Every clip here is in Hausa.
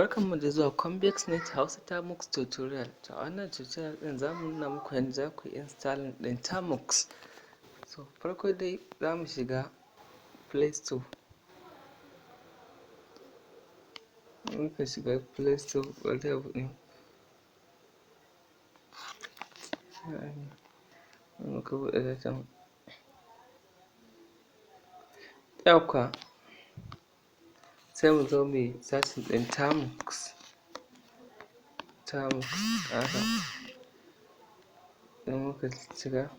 Barkanmu da zuwa Convex.net Hausa termux tutorial. To a wannan tutorial ɗin za mu nuna muku yadda za ku yi installing ɗin termux. So farko dai za mu shiga Play Store. Muka shiga Play Store whatever ɗin. Muka buɗe data. Yauwa sai mu zo mu yi searching ɗin termux. Termux haka. Idan muka shiga.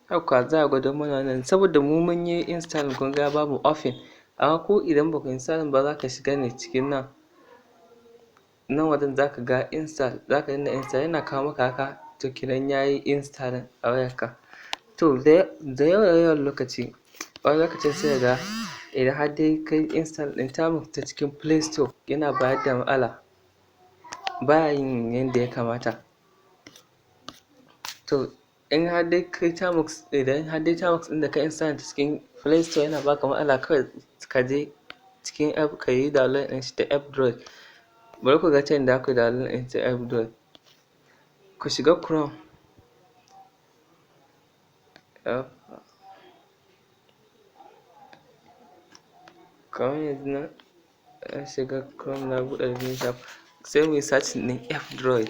Haka za a gwado mana wannan saboda mu mun yi install kun ga babu open. Amma ko idan ba ku install ba za ka shiga ne cikin nan wajen za ka ga install, za ka danna install yana kawo maka haka to kenan ya yi install a wayarka. To da yawan lokaci wani lokacin sai ga idan har dai kai install ɗin termux ta cikin Play Store yana bayar da matsala, baya yin yadda ya kamata. To in har dai kai termux, idan har dai termux ɗin da ka install ta cikin Play Store yana baka matsala, kawai ka je cikin app ka yi download ɗin shi ta F-Droid. Bari ku ga ta yadda za ku yi download ɗin ta F-Droid. Ku shiga Chrome. Kamar yanzu nan na shiga Chrome na buɗe new tab, sai mu yi searching ɗin F-Droid.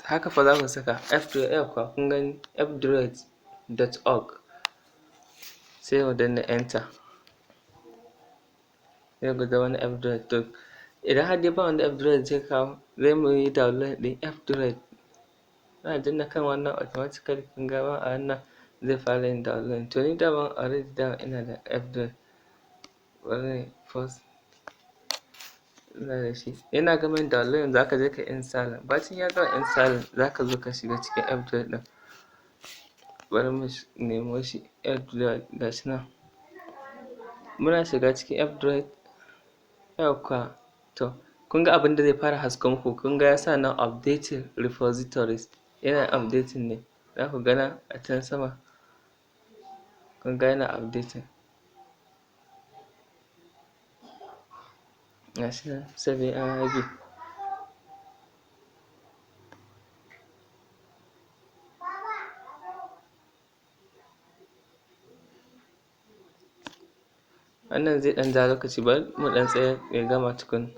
Haka fa za ku saka F-Droid, yauwa kun gani fdroid.org. Sai mu danna enter. Sai ku ga wani F-Droid. To idan har dai ba wanda F-Droid zai kawo, zai mu yi download ɗin F-Droid. Ana danna kan wannan automatically kun ga a wannan zai fara yin download. To ni daman already ina da F-Droid. Bari first ina da shi. Yana gama yin download za ka je ka install. Bacin ya gama install za ka zo ka shiga cikin F-Droid ɗin. Bari mu nemo shi F-Droid gashi nan. Muna shiga cikin F-Droid. Yauwa to kun ga abin da zai fara haska muku, kun ga ya sa nan updating repositories. Yana updating ne. Za ku ga nan a can sama. Kun ga yana updating. Gashi nan 7 MB. Wannan zai ɗan ja lokaci, bari mu ɗan tsaya ya gama tukun.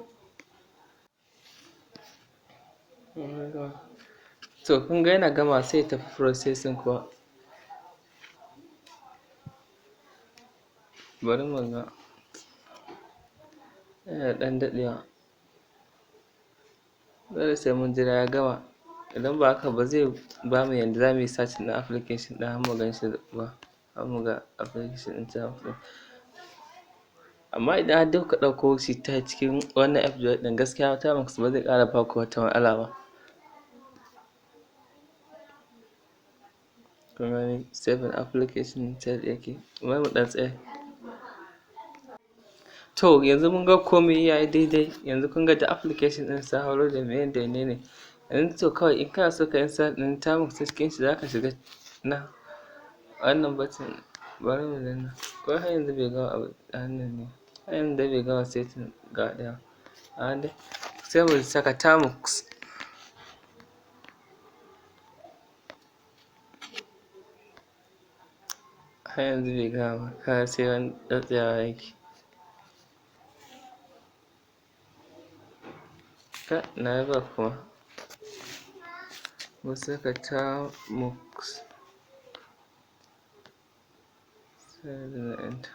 To kun ga yana gama sai ya tafi processing kuwa. Bari mu ga. Yana ɗan daɗewa. Dole sai mun jira ya gama. Idan ba haka ba zai ba mu yanda za mu yi searching ɗin application ɗin har mu gan shi ba. Har mu ga application ɗin termux ɗin. Amma idan har dai kuka ɗauko shi ta cikin wannan F-Droid ɗin, gaskiya termux ba zai ƙara ba ku wata matsala ba. Kun gani saving application tab yake. Bari mu ɗan tsaya. To yanzu mun ga komai ya yi daidai. Yanzu kun ga da application ɗin sa hauro da meye da menene. Yanzu to kawai in kana so ka install ɗin termux ta cikin shi za ka shiga nan. Wannan button bari mu danna. Ko har yanzu bai gama abu wannan ne. Har yanzu dai bai gama setting gaba ɗaya. Amma dai sai mu saka termux. Har yanzu bai gama ba. Kaga sai wani tsayawa yake. Na yi back kuma. Mu saka termux. Sai na enter.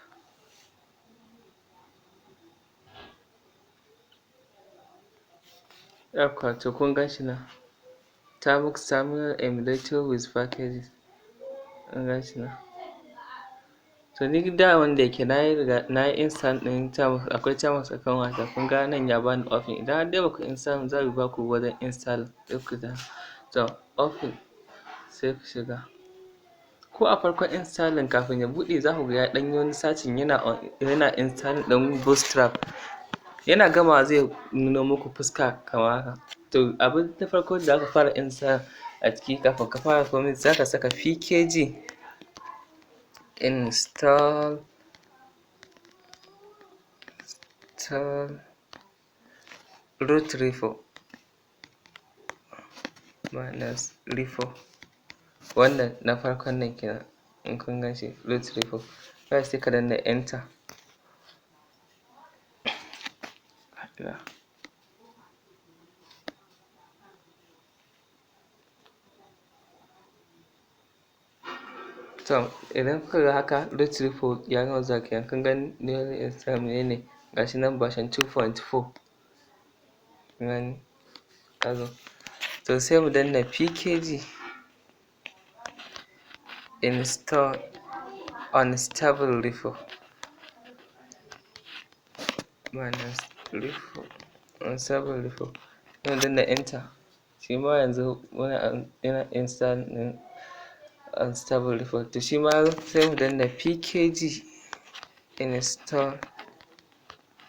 Yauwa to kun gan shi nan. Termux terminal emulator with packages. Kun gan shi nan. To ni da wanda yake na yi install ɗin termux, akwai termux a kan wata. Kun ga nan ya bani open. Idan har dai ba ku install za ba ku wajen install sai ku da. To open sai ku shiga. Ko a farkon installing kafin ya buɗe za ku ga ya ɗan yi wani searching yana installing ɗin bootstrap. Yana gamawa zai nuno muku fuska kamar haka. To abin na farko da aka fara install a ciki kafin ka fara komai za ka saka pkg install root repo minus repo. Wannan na farkon nan kenan, in kun gan shi root repo. Kawai sai ka danna enter. To idan kuka ga haka root repo ya gama zuwa kenan, kun gani newly install menene gashi nan version 2.4. Kun gani ya zo. To sai mu danna pkg install unstable repo minus repo unstable repo. Sai mu danna enter. Shi ma yanzu yana install ɗin unstable repo. To shi ma sai mu danna pkg install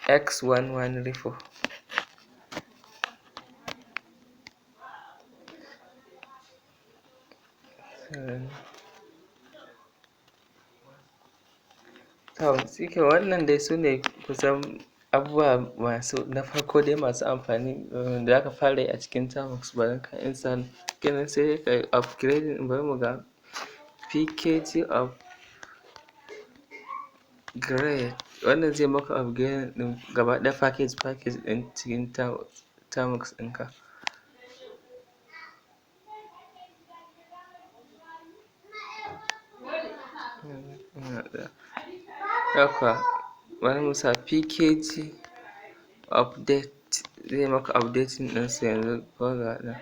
x11 repo. Shike wannan dai su ne kusan abubuwa masu na farko dai masu amfani da aka fara yi a cikin termux bayan ka install. Kenan sai ka upgrading, bari mu ga pkg upgrade. Wannan zai maka upgrade ɗin gaba ɗaya package ɗin cikin termux ɗinka. Haka bari mu sa pkg update, zai maka updating ɗinsu yanzu ko ga nan.